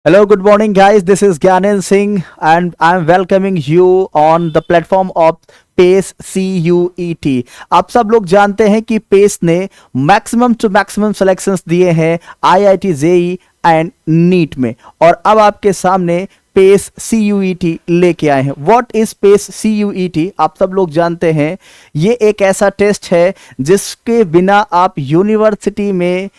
Hello, good morning, guys. This is Gyanen Singh, and I'm welcoming you on the platform of Pace CUET। आप सब लोग जानते हैं कि पेस ने मैक्सिमम टू मैक्सिमम सिलेक्शंस दिए हैं IIT जेई एंड नीट में, और अब आपके सामने पेस CUET लेके आए हैं। What is Pace CUET? आप सब लोग जानते हैं ये एक ऐसा टेस्ट है जिसके बिना आप यूनिवर्सिटी में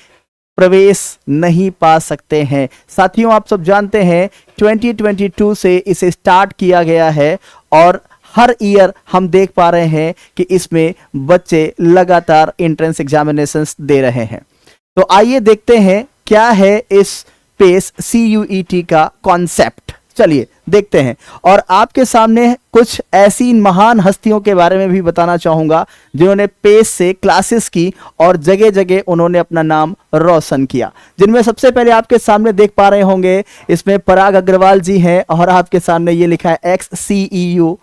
प्रवेश नहीं पा सकते हैं। साथियों, आप सब जानते हैं 2022 से इसे स्टार्ट किया गया है और हर ईयर हम देख पा रहे हैं कि इसमें बच्चे लगातार एंट्रेंस एग्जामिनेशंस दे रहे हैं। तो आइए देखते हैं क्या है इस पेस CUET का कॉन्सेप्ट। चलिए देखते हैं, और आपके सामने कुछ ऐसी महान हस्तियों के बारे में भी बताना चाहूंगा जिन्होंने पेस से क्लासेस की और जगह जगह उन्होंने अपना नाम रोशन किया। जिनमें सबसे पहले आपके सामने देख पा रहे होंगे, इसमें पराग अग्रवाल जी हैं, और आपके सामने ये लिखा है XCEU,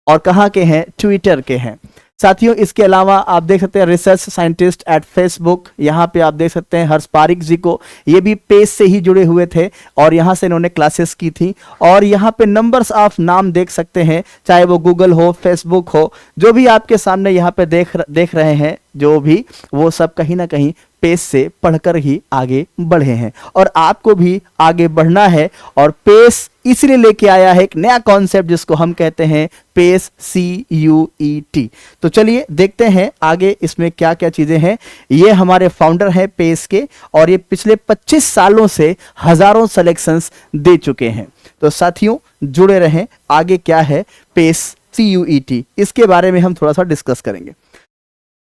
और कहाँ के हैं? ट्विटर के हैं। साथियों, इसके अलावा आप देख सकते हैं रिसर्च साइंटिस्ट एट फेसबुक, यहाँ पे आप देख सकते हैं हर्ष पारिक जी को, ये भी पेस से ही जुड़े हुए थे और यहाँ से इन्होंने क्लासेस की थी। और यहाँ पे नंबर्स ऑफ नाम देख सकते हैं, चाहे वो गूगल हो, फेसबुक हो, जो भी आपके सामने यहाँ पे देख रहे हैं, जो भी वो सब कहीं ना कहीं पेस से पढ़कर ही आगे बढ़े हैं, और आपको भी आगे बढ़ना है। और पेस इसलिए लेके आया है एक नया कॉन्सेप्ट जिसको हम कहते हैं पेस CUET। तो चलिए देखते हैं आगे इसमें क्या क्या चीजें हैं। ये हमारे फाउंडर हैं पेस के, और ये पिछले 25 सालों से हजारों सिलेक्शंस दे चुके हैं। तो साथियों जुड़े रहें, आगे क्या है पेस CUET, इसके बारे में हम थोड़ा सा डिस्कस करेंगे।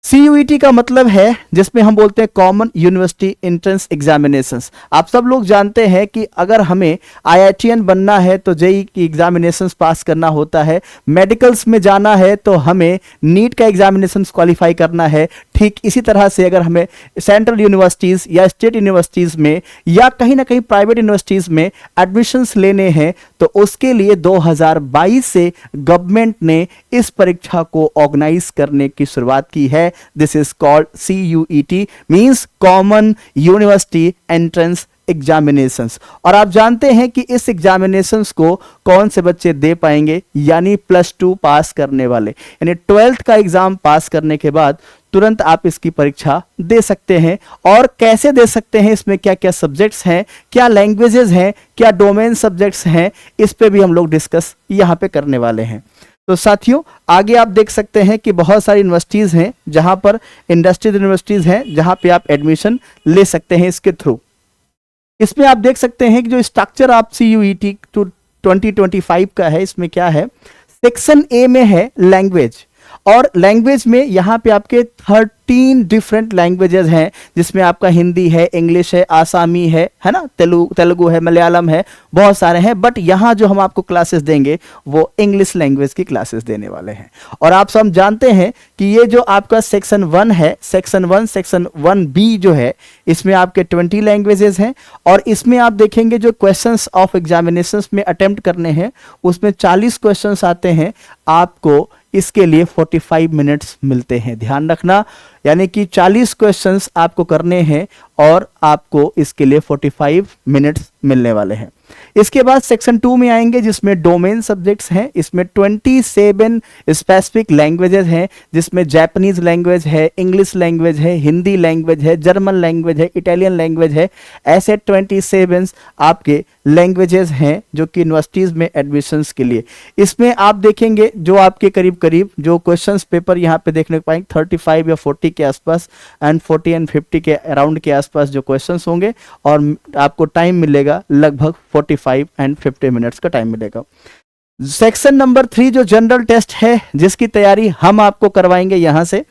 CUET का मतलब है जिसमें हम बोलते हैं कॉमन यूनिवर्सिटी एंट्रेंस एग्जामिनेशंस। आप सब लोग जानते हैं कि अगर हमें IITian बनना है तो जेई की एग्जामिनेशंस पास करना होता है, मेडिकल्स में जाना है तो हमें नीट का एग्जामिनेशंस क्वालिफाई करना है। ठीक इसी तरह से अगर हमें सेंट्रल यूनिवर्सिटीज़ या स्टेट यूनिवर्सिटीज़ में या कहीं ना कहीं प्राइवेट यूनिवर्सिटीज़ में एडमिशन्स लेने हैं तो उसके लिए 2022 से गवर्नमेंट ने इस परीक्षा को ऑर्गेनाइज करने की शुरुआत की है। This is called CUET, means common university entrance examinations. और आप जानते हैं कि इस एग्जामिनेशंस को कौन से बच्चे दे पाएंगे? यानी +2 पास करने वाले, यानी 12th का एग्जाम पास करने के बाद तुरंत आप इसकी परीक्षा दे सकते हैं। और कैसे दे सकते हैं, इसमें क्या क्या सब्जेक्ट्स हैं, क्या लैंग्वेजेस हैं, क्या डोमेन सब्जेक्ट्स हैं, इस पे भी हम लोग डिस्कस यहाँ पे करने वाले हैं। तो साथियों आगे आप देख सकते हैं कि बहुत सारी यूनिवर्सिटीज़ हैं जहाँ पर इंडस्ट्रियल यूनिवर्सिटीज़ हैं जहाँ पे आप एडमिशन ले सकते हैं इसके थ्रू। इसमें आप देख सकते हैं कि जो स्ट्रक्चर आप CUET 2025 का है, इसमें क्या है, सेक्शन A में है लैंग्वेज, और लैंग्वेज में यहाँ पे आपके 13 डिफरेंट लैंग्वेजेस हैं, जिसमें आपका हिंदी है, इंग्लिश है, आसामी है ना, तेलुगु है, मलयालम है, बहुत सारे हैं। बट यहाँ जो हम आपको क्लासेस देंगे वो इंग्लिश लैंग्वेज की क्लासेस देने वाले हैं। और आप सब जानते हैं कि ये जो आपका सेक्शन 1 है, सेक्शन 1B जो है, इसमें आपके 20 लैंग्वेजेस हैं, और इसमें आप देखेंगे जो क्वेश्चंस ऑफ एग्जामिनेशंस में अटेम्प्ट करने हैं उसमें 40 क्वेश्चंस आते हैं। आपको इसके लिए 45 मिनट्स मिलते हैं, ध्यान रखना, यानी कि 40 क्वेश्चंस आपको करने हैं और आपको इसके लिए 45 मिनट्स मिलने वाले हैं। इसके बाद सेक्शन 2 में आएंगे जिसमें डोमेन सब्जेक्ट्स हैं। इसमें 27 स्पेसिफिक लैंग्वेजेस हैं, जिसमें जापानीज लैंग्वेज है, इंग्लिश लैंग्वेज है, हिंदी लैंग्वेज है, जर्मन लैंग्वेज है, इटालियन लैंग्वेज है। ऐसे 27 आपके लैंग्वेजेस हैं जो कि यूनिवर्सिटीज़ में एडमिशन्स के लिए। इसमें आप देखेंगे जो आपके करीब करीब जो क्वेश्चंस पेपर यहाँ पे देखने को पाएंगे 35 या 40 के आसपास, एंड 40 एंड 50 के अराउंड के आसपास जो क्वेश्चंस होंगे, और आपको टाइम मिलेगा लगभग 45 एंड 50 मिनट्स का टाइम मिलेगा। सेक्शन नंबर 3 जो जनरल टेस्ट है, जिसकी तैयारी हम आपको करवाएंगे यहाँ से,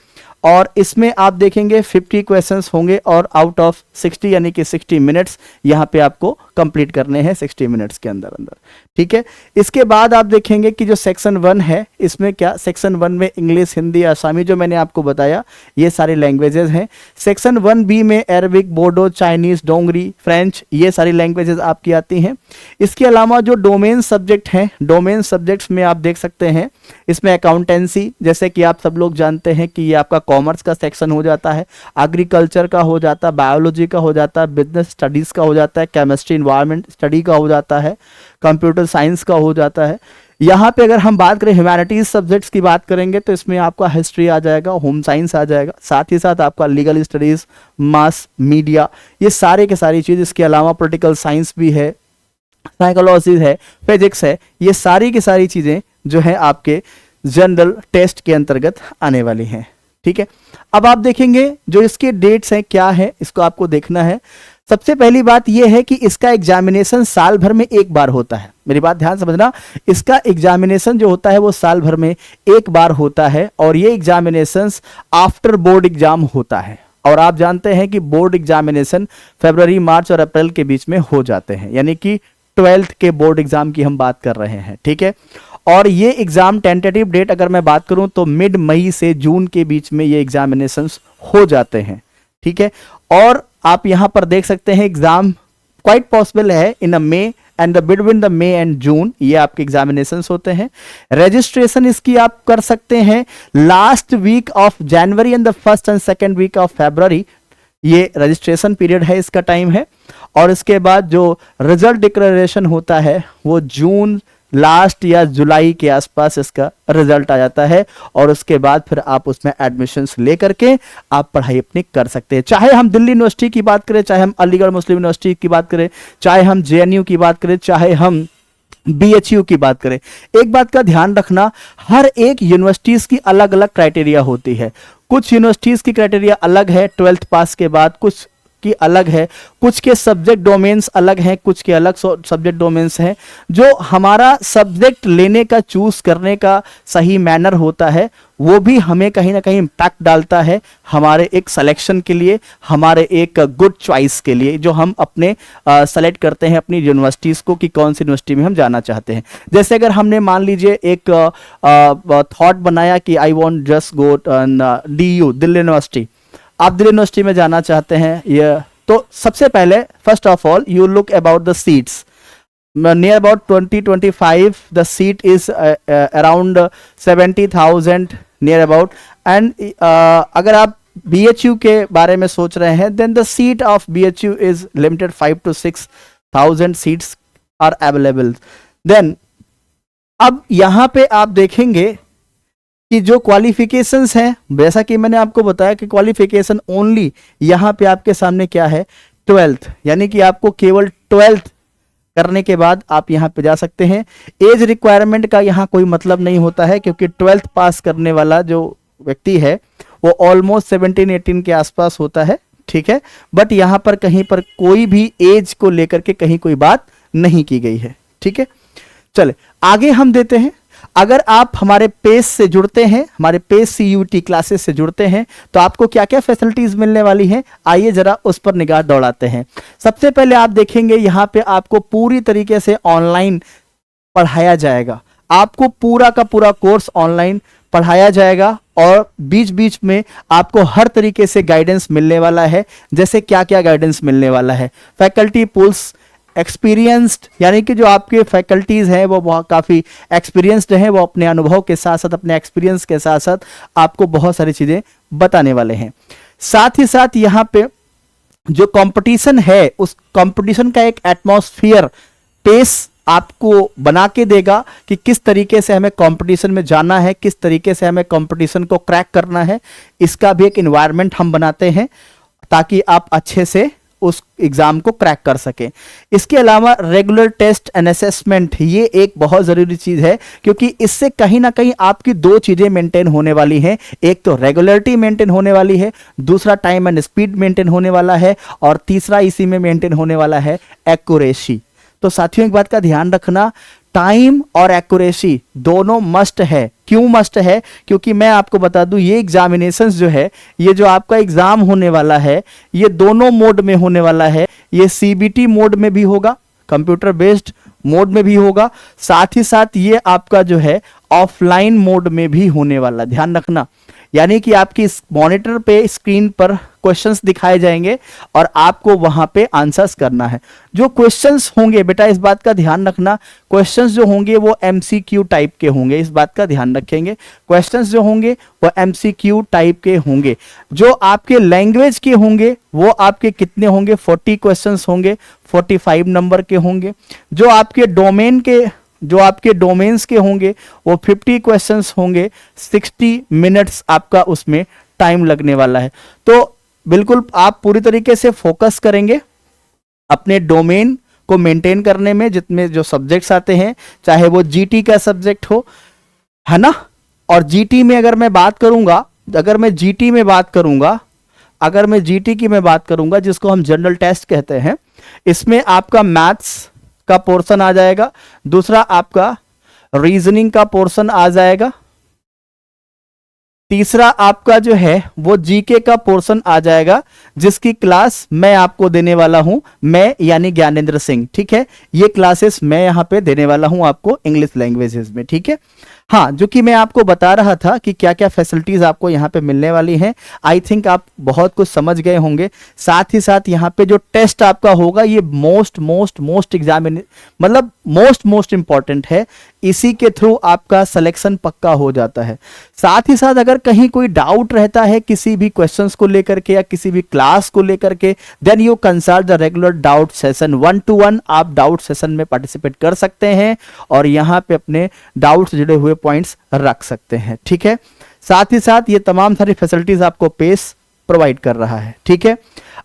और इसमें आप देखेंगे 50 क्वेश्चंस होंगे, और आउट ऑफ 60 यानी कि 60 मिनट्स यहाँ पे आपको कंप्लीट करने हैं 60 मिनट्स के अंदर अंदर। ठीक है, इसके बाद आप देखेंगे कि जो सेक्शन 1 है, इसमें क्या, सेक्शन 1 में इंग्लिश, हिंदी, आसामी जो मैंने आपको बताया ये सारे लैंग्वेजेस हैं। सेक्शन 1B में अरबिक, बोडो, चाइनीज, डोंगरी, फ्रेंच, ये सारी लैंग्वेजेस आपकी आती हैं। इसके अलावा जो डोमेन सब्जेक्ट हैं, डोमेन सब्जेक्ट्स में आप देख सकते हैं इसमें अकाउंटेंसी, जैसे कि आप सब लोग जानते हैं कि ये आपका कॉमर्स का सेक्शन हो जाता है, एग्रीकल्चर का हो जाता है, बायोलॉजी का हो जाता है, बिजनेस स्टडीज़ का हो जाता है, केमिस्ट्री इन्वायरमेंट स्टडी का हो जाता है, कंप्यूटर साइंस का हो जाता है। यहाँ पे अगर हम बात करें ह्यूमैनिटीज सब्जेक्ट्स की बात करेंगे तो इसमें आपका हिस्ट्री आ जाएगा, होम साइंस आ जाएगा, साथ ही साथ आपका लीगल स्टडीज़, मास मीडिया, ये सारे के सारी चीज़। इसके अलावा पॉलिटिकल साइंस भी है, साइकोलॉजी है, फिजिक्स है, ये सारी की सारी चीज़ें जो है आपके जनरल टेस्ट के अंतर्गत आने वाली हैं। ठीक है, अब आप देखेंगे जो इसके डेट्स हैं क्या है, इसको आपको देखना है। सबसे पहली बात यह है कि इसका एग्जामिनेशन साल भर में एक बार होता है। मेरी बात ध्यान समझना, इसका एग्जामिनेशन जो होता है वो साल भर में एक बार होता है और ये एग्जामिनेशंस आफ्टर बोर्ड एग्जाम होता है। और आप जानते हैं कि बोर्ड एग्जामिनेशन फरवरी, मार्च और अप्रैल के बीच में हो जाते हैं, यानी कि 12th के बोर्ड एग्जाम की हम बात कर रहे हैं। ठीक है, और ये एग्जाम टेंटेटिव डेट अगर मैं बात करूं तो मिड मई से जून के बीच में ये एग्जामिनेशंस हो जाते हैं। ठीक है, और आप यहां पर देख सकते हैं एग्जाम क्वाइट पॉसिबल है in a May and the between the May and June ये आपके एग्जामिनेशंस होते हैं। रजिस्ट्रेशन इसकी आप कर सकते हैं last week of January and the first and second week of February, ये रजिस्ट्रेशन पीरियड है, इसका टाइम है। और इसके बाद जो रिजल्ट डिक्लेरेशन होता है वो जून लास्ट या जुलाई के आसपास इसका रिजल्ट आ जाता है और उसके बाद फिर आप उसमें एडमिशन्स लेकर के आप पढ़ाई अपनी कर सकते हैं। चाहे हम दिल्ली यूनिवर्सिटी की बात करें, चाहे हम अलीगढ़ मुस्लिम यूनिवर्सिटी की बात करें, चाहे हम जेएनयू की बात करें, चाहे हम बीएचयू की बात करें, एक बात का ध्यान रखना, हर एक यूनिवर्सिटीज की अलग अलग क्राइटेरिया होती है। कुछ यूनिवर्सिटीज की क्राइटेरिया अलग है 12th पास के बाद, कुछ की अलग है, कुछ के सब्जेक्ट डोमेन्स अलग हैं, कुछ के अलग सब्जेक्ट डोमेन्स हैं। जो हमारा सब्जेक्ट लेने का चूज करने का सही मैनर होता है वो भी हमें कहीं ना कहीं इम्पैक्ट डालता है हमारे एक सिलेक्शन के लिए, हमारे एक गुड चॉइस के लिए, जो हम अपने सेलेक्ट करते हैं अपनी यूनिवर्सिटीज़ को कि कौन सी यूनिवर्सिटी में हम जाना चाहते हैं। जैसे अगर हमने मान लीजिए एक थॉट बनाया कि I want just go DU Delhi university, आप दिल्ली यूनिवर्सिटी में जाना चाहते हैं, ये तो सबसे पहले first of all you look about the seats, near about 2025 the seat is around 70,000 near about and अगर आप BHU के बारे में सोच रहे हैं then the seat of BHU is limited 5 to 6,000 seats are available। then अब यहाँ पे आप देखेंगे कि जो क्वालिफिकेशंस हैं, जैसा कि मैंने आपको बताया कि क्वालिफिकेशन ओनली यहाँ पे आपके सामने क्या है 12th, यानी कि आपको केवल 12th करने के बाद आप यहाँ पे जा सकते हैं। एज रिक्वायरमेंट का यहाँ कोई मतलब नहीं होता है क्योंकि 12th पास करने वाला जो व्यक्ति है वो ऑलमोस्ट 17-18 के आसपास होता है। ठीक है, बट यहाँ पर कहीं पर कोई भी एज को लेकर के कहीं कोई बात नहीं की गई है। ठीक है, चले आगे हम देते हैं। अगर आप हमारे पेस से जुड़ते हैं, हमारे पेस CUET क्लासेस से जुड़ते हैं तो आपको क्या क्या फैसिलिटीज मिलने वाली हैं, आइए जरा उस पर निगाह दौड़ाते हैं। सबसे पहले आप देखेंगे यहाँ पे आपको पूरी तरीके से ऑनलाइन पढ़ाया जाएगा, आपको पूरा का पूरा कोर्स ऑनलाइन पढ़ाया जाएगा और बीच बीच में आपको हर तरीके से गाइडेंस मिलने वाला है। जैसे क्या क्या गाइडेंस मिलने वाला है, फैकल्टी पूल्स एक्सपीरियंस्ड, यानी कि जो आपके फैकल्टीज हैं वो बहुत काफ़ी एक्सपीरियंस्ड हैं, वो अपने अनुभव के साथ साथ अपने एक्सपीरियंस के साथ साथ आपको बहुत सारी चीज़ें बताने वाले हैं। साथ ही साथ यहाँ पे जो कंपटीशन है उस कंपटीशन का एक एटमॉस्फेयर पेस आपको बना के देगा कि किस तरीके से हमें कंपटीशन में जाना है, किस तरीके से हमें कंपटीशन को क्रैक करना है, इसका भी एक एनवायरनमेंट हम बनाते हैं ताकि आप अच्छे से उस एग्जाम को क्रैक कर सके। इसके अलावा रेगुलर टेस्ट एंड असेसमेंट, ये एक बहुत ज़रूरी चीज़ है क्योंकि इससे कहीं ना कहीं आपकी दो चीज़ें मेंटेन होने वाली हैं। एक तो रेगुलरिटी मेंटेन होने वाली है, दूसरा टाइम एंड स्पीड मेंटेन होने वाला है और तीसरा इसी में मेंटेन होने वाला है एक्यूरेसी। तो साथियों एक बात का ध्यान रखना, टाइम और एक्यूरेसी दोनों मस्ट है। क्यों मस्ट है? क्योंकि मैं आपको बता दूं ये एग्जामिनेशंस जो है, ये जो आपका एग्जाम होने वाला है ये दोनों मोड में होने वाला है। ये CBT मोड में भी होगा, कंप्यूटर बेस्ड मोड में भी होगा, साथ ही साथ ये आपका जो है ऑफलाइन मोड में भी होने वाला। ध्यान रखना, यानी कि आपकी इस मॉनिटर पे स्क्रीन पर क्वेश्चंस दिखाए जाएंगे और आपको वहां पे आंसर्स करना है। जो क्वेश्चंस होंगे बेटा, इस बात का ध्यान रखना, क्वेश्चंस जो होंगे वो एमसीक्यू टाइप के होंगे, इस बात का ध्यान रखेंगे। क्वेश्चंस जो होंगे वो एमसीक्यू टाइप के होंगे। जो आपके लैंग्वेज के होंगे वो आपके कितने होंगे, 40 क्वेश्चंस होंगे, 45 नंबर के होंगे। जो आपके डोमेन्स के होंगे वो 50 क्वेश्चंस होंगे, 60 मिनट्स आपका उसमें टाइम लगने वाला है। तो बिल्कुल आप पूरी तरीके से फोकस करेंगे अपने डोमेन को मेंटेन करने में, जितने जो सब्जेक्ट्स आते हैं, चाहे वो जीटी का सब्जेक्ट हो, है ना। और जीटी में अगर मैं बात करूंगा, अगर मैं जीटी की मैं बात करूंगा, जिसको हम जनरल टेस्ट कहते हैं, इसमें आपका मैथ्स का पोर्शन आ जाएगा, दूसरा आपका रीजनिंग का पोर्शन आ जाएगा, तीसरा आपका जो है वो जीके का पोर्शन आ जाएगा, जिसकी क्लास मैं आपको देने वाला हूं, मैं यानी ज्ञानेंद्र सिंह। ठीक है, ये क्लासेस मैं यहां पे देने वाला हूं आपको इंग्लिश लैंग्वेजेस में। ठीक है, हाँ, जो कि मैं आपको बता रहा था कि क्या क्या फैसिलिटीज आपको यहाँ पे मिलने वाली हैं। आई थिंक आप बहुत कुछ समझ गए होंगे। साथ ही साथ यहाँ पे जो टेस्ट आपका होगा ये मोस्ट एग्जामिन मतलब मोस्ट इंपॉर्टेंट है, इसी के थ्रू आपका सिलेक्शन पक्का हो जाता है। साथ ही साथ अगर कहीं कोई डाउट रहता है किसी भी क्वेश्चंस को लेकर के या किसी भी क्लास को लेकर के, then you consult the regular doubt session 1-to-1। आप डाउट सेशन में पार्टिसिपेट कर सकते हैं और यहाँ पे अपने डाउट्स जुड़े हुए पॉइंट्स रख सकते हैं। ठीक है, साथ ही साथ ये तमाम सारी फैसिलिटीज आपको पेस प्रोवाइड कर रहा है। ठीक है,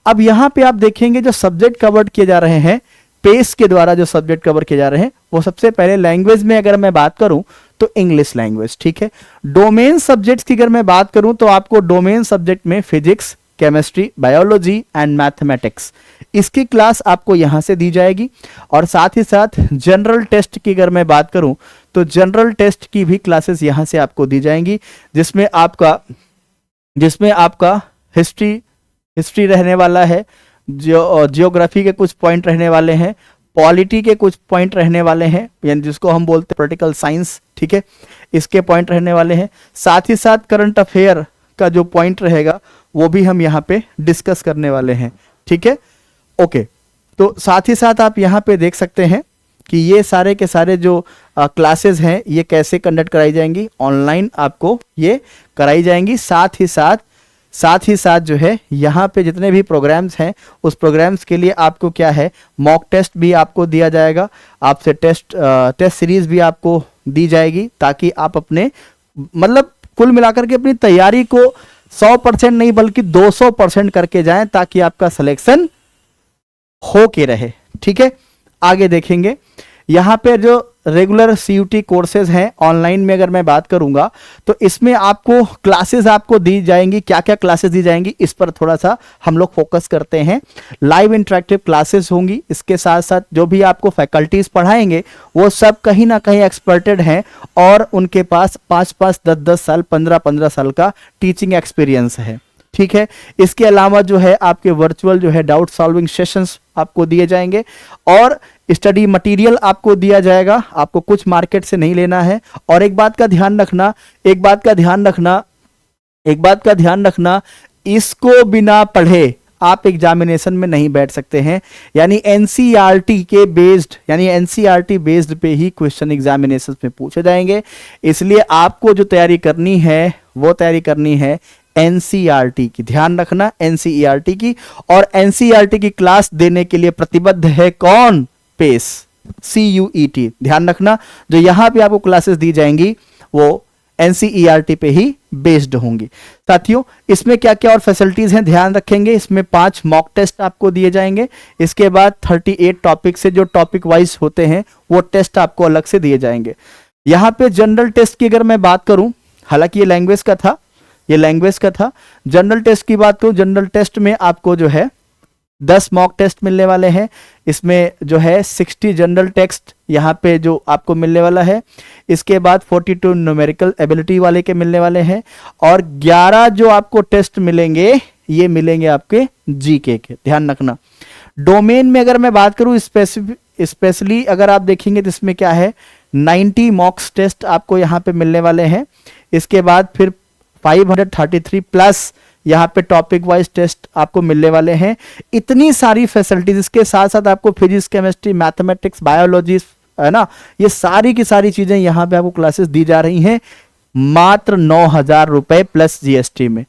अब यहां पे आप देखेंगे जो सब्जेक्ट कवर किए जा रहे हैं, पेस के द्वारा जो सब्जेक्ट कवर किए जा रहे हैं, वो सबसे पहले लैंग्वेज में अगर मैं बात करूं तो इंग्लिश लैंग्वेज। ठीक है, डोमेन सब्जेक्ट्स की अगर मैं बात करूं तो आपको डोमेन सब्जेक्ट में physics, chemistry, biology and mathematics, इसकी क्लास आपको यहां से दी जाएगी। और साथ ही साथ जनरल टेस्ट की अगर मैं बात करूं तो जनरल टेस्ट की भी क्लासेस यहां से आपको दी जाएंगी, जिसमें आपका हिस्ट्री रहने वाला है, जियोग्राफी के कुछ पॉइंट रहने वाले हैं, पॉलिटी के कुछ पॉइंट रहने वाले हैं, यानी जिसको हम बोलते हैं पॉलिटिकल साइंस। ठीक है, इसके पॉइंट रहने वाले हैं। साथ ही साथ करंट अफेयर का जो पॉइंट रहेगा वो भी हम यहाँ पे डिस्कस करने वाले हैं। ठीक है, ओके। तो साथ ही साथ आप यहाँ पे देख सकते हैं कि ये सारे के सारे जो क्लासेस हैं ये कैसे कंडक्ट कराई जाएंगी, ऑनलाइन आपको ये कराई जाएंगी। साथ ही साथ जो है यहाँ पे जितने भी प्रोग्राम्स हैं उस प्रोग्राम्स के लिए आपको क्या है, मॉक टेस्ट भी आपको दिया जाएगा, आपसे टेस्ट सीरीज भी आपको दी जाएगी, ताकि आप अपने मतलब कुल मिलाकर के अपनी तैयारी को 100% नहीं बल्कि 200% करके जाएं, ताकि आपका सिलेक्शन हो के रहे। ठीक है, आगे देखेंगे यहाँ पे जो रेगुलर सीयूटी कोर्सेज हैं ऑनलाइन में अगर मैं बात करूंगा तो इसमें आपको क्लासेस आपको दी जाएंगी। क्या क्या क्लासेस दी जाएंगी इस पर थोड़ा सा हम लोग फोकस करते हैं। लाइव इंटरेक्टिव क्लासेस होंगी, इसके साथ साथ जो भी आपको फैकल्टीज पढ़ाएंगे वो सब कहीं ना कहीं एक्सपर्टेड हैं और उनके पास 5-5, 10-10 साल, 15-15 साल का टीचिंग एक्सपीरियंस है। ठीक है, इसके अलावा जो है आपके वर्चुअल जो है डाउट सॉल्विंग सेशंस आपको दिए जाएंगे और स्टडी मटेरियल आपको दिया जाएगा, आपको कुछ मार्केट से नहीं लेना है। और एक बात का ध्यान रखना, इसको बिना पढ़े आप एग्जामिनेशन में नहीं बैठ सकते हैं। यानी एनसीईआरटी बेस्ड पे ही क्वेश्चन एग्जामिनेशन में पूछे जाएंगे। इसलिए आपको जो तैयारी करनी है वो तैयारी करनी है एनसीईआरटी की। ध्यान रखना, एनसीईआरटी की। और एनसीईआरटी की क्लास देने के लिए प्रतिबद्ध है कौन? Pace, CUET। ध्यान रखना, जो यहां पे आपको क्लासेस दी जाएंगी वो एनसीईआरटी पे ही बेस्ड होंगी। साथियों, इसमें क्या क्या और फैसिलिटीज हैं ध्यान रखेंगे। इसमें 5 मॉक टेस्ट आपको दिए जाएंगे। इसके बाद 38 टॉपिक से जो टॉपिक वाइज होते हैं वो टेस्ट आपको अलग से दिए जाएंगे। यहां पे जनरल टेस्ट की अगर मैं बात करूं, हालांकि ये लैंग्वेज का था, जनरल टेस्ट की बात करूं, जनरल टेस्ट में आपको जो है 10 मॉक टेस्ट मिलने वाले हैं। इसमें जो है 60 जनरल टेक्स्ट यहाँ पे जो आपको मिलने वाला है। इसके बाद 42 न्यूमेरिकल एबिलिटी वाले के मिलने वाले हैं और 11 जो आपको टेस्ट मिलेंगे ये मिलेंगे आपके जीके के। ध्यान रखना, डोमेन में अगर मैं बात करूं स्पेशली अगर आप देखेंगे तो इसमें क्या है 90 मॉक्स टेस्ट आपको यहाँ पे मिलने वाले हैं। इसके बाद फिर 533 प्लस यहाँ पे टॉपिक वाइज टेस्ट आपको मिलने वाले हैं। इतनी सारी फैसिलिटीज, इसके साथ साथ आपको फिजिक्स, केमिस्ट्री, मैथमेटिक्स, बायोलॉजी, है ना, ये सारी की सारी चीजें यहाँ पे आपको क्लासेस दी जा रही हैं मात्र 9,000 रुपए प्लस जीएसटी में।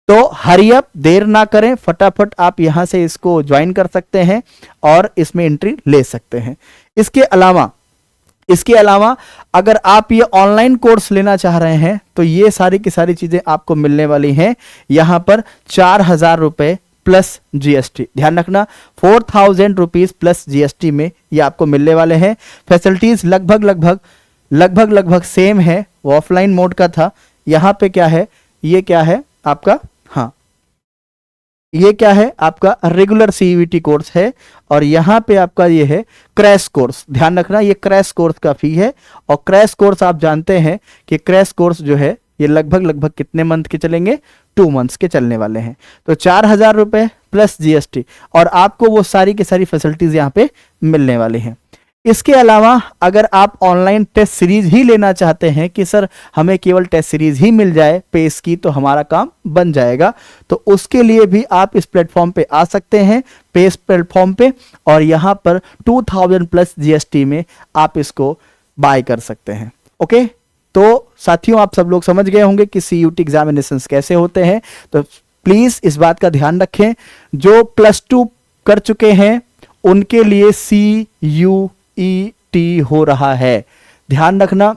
तो हरी अप, देर ना करें, फटाफट आप यहां से इसको ज्वाइन कर सकते हैं और इसमें एंट्री ले सकते हैं। इसके अलावा अगर आप ये ऑनलाइन कोर्स लेना चाह रहे हैं तो ये सारी की सारी चीजें आपको मिलने वाली हैं यहां पर 4,000 रुपए प्लस जीएसटी। ध्यान रखना 4,000 रुपीज प्लस जीएसटी में ये आपको मिलने वाले हैं। फैसिलिटीज लगभग सेम है। वो ऑफलाइन मोड का था, यहां पे क्या है, ये क्या है आपका, हाँ ये क्या है आपका रेगुलर सीयूईटी कोर्स है और यहां पे आपका ये है क्रैश कोर्स। ध्यान रखना ये क्रैश कोर्स का फी है और क्रैश कोर्स आप जानते हैं कि क्रैश कोर्स जो है ये लगभग कितने मंथ के चलेंगे, 2 मंथ्स के चलने वाले हैं। तो 4,000 रुपए प्लस जीएसटी और आपको वो सारी की सारी फैसिलिटीज यहाँ पे मिलने वाली हैं। इसके अलावा अगर आप ऑनलाइन टेस्ट सीरीज ही लेना चाहते हैं कि सर हमें केवल टेस्ट सीरीज ही मिल जाए पेस की तो हमारा काम बन जाएगा, तो उसके लिए भी आप इस प्लेटफॉर्म पे आ सकते हैं, पेस प्लेटफॉर्म पे, और यहाँ पर 2,000 प्लस जीएसटी में आप इसको बाय कर सकते हैं। ओके, तो साथियों आप सब लोग समझ गए होंगे कि सीयूटी एग्जामिनेशंस कैसे होते हैं। तो प्लीज इस बात का ध्यान रखें, जो +2 कर चुके हैं उनके लिए CUET हो रहा है। ध्यान रखना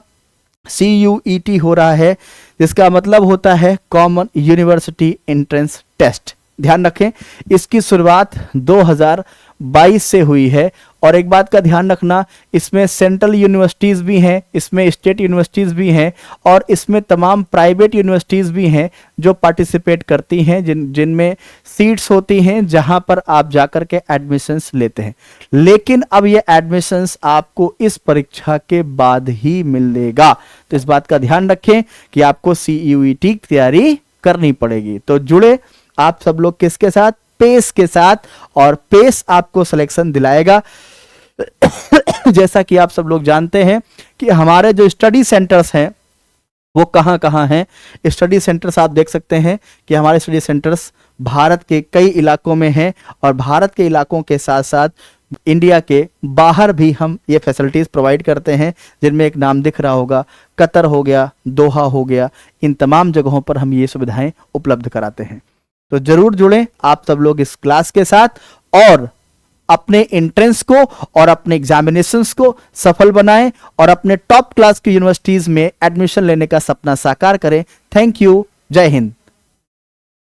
CUET हो रहा है, जिसका मतलब होता है कॉमन यूनिवर्सिटी एंट्रेंस टेस्ट। ध्यान रखें इसकी शुरुआत 2022 से हुई है और एक बात का ध्यान रखना, इसमें सेंट्रल यूनिवर्सिटीज़ भी हैं, इसमें स्टेट यूनिवर्सिटीज़ भी हैं और इसमें तमाम प्राइवेट यूनिवर्सिटीज़ भी हैं जो पार्टिसिपेट करती हैं, जिनमें सीट्स होती हैं जहां पर आप जाकर के एडमिशन्स लेते हैं। लेकिन अब ये एडमिशन्स आपको इस परीक्षा के बाद ही मिलेगा, तो इस बात का ध्यान रखें कि आपको CUET की तैयारी करनी पड़ेगी। तो जुड़े आप सब लोग किसके साथ, पेस के साथ, और पेस आपको सिलेक्शन दिलाएगा। जैसा कि आप सब लोग जानते हैं कि हमारे जो स्टडी सेंटर्स हैं वो कहां कहां हैं। स्टडी सेंटर्स आप देख सकते हैं कि हमारे स्टडी सेंटर्स भारत के कई इलाकों में हैं और भारत के इलाकों के साथ साथ इंडिया के बाहर भी हम ये फैसिलिटीज प्रोवाइड करते हैं, जिनमें एक नाम दिख रहा होगा, कतर हो गया, दोहा हो गया, इन तमाम जगहों पर हम ये सुविधाएं उपलब्ध कराते हैं। तो जरूर जुड़ें आप सब लोग इस क्लास के साथ और अपने एंट्रेंस को और अपने एग्जामिनेशंस को सफल बनाएं और अपने टॉप क्लास की यूनिवर्सिटीज में एडमिशन लेने का सपना साकार करें। थैंक यू, जय हिंद।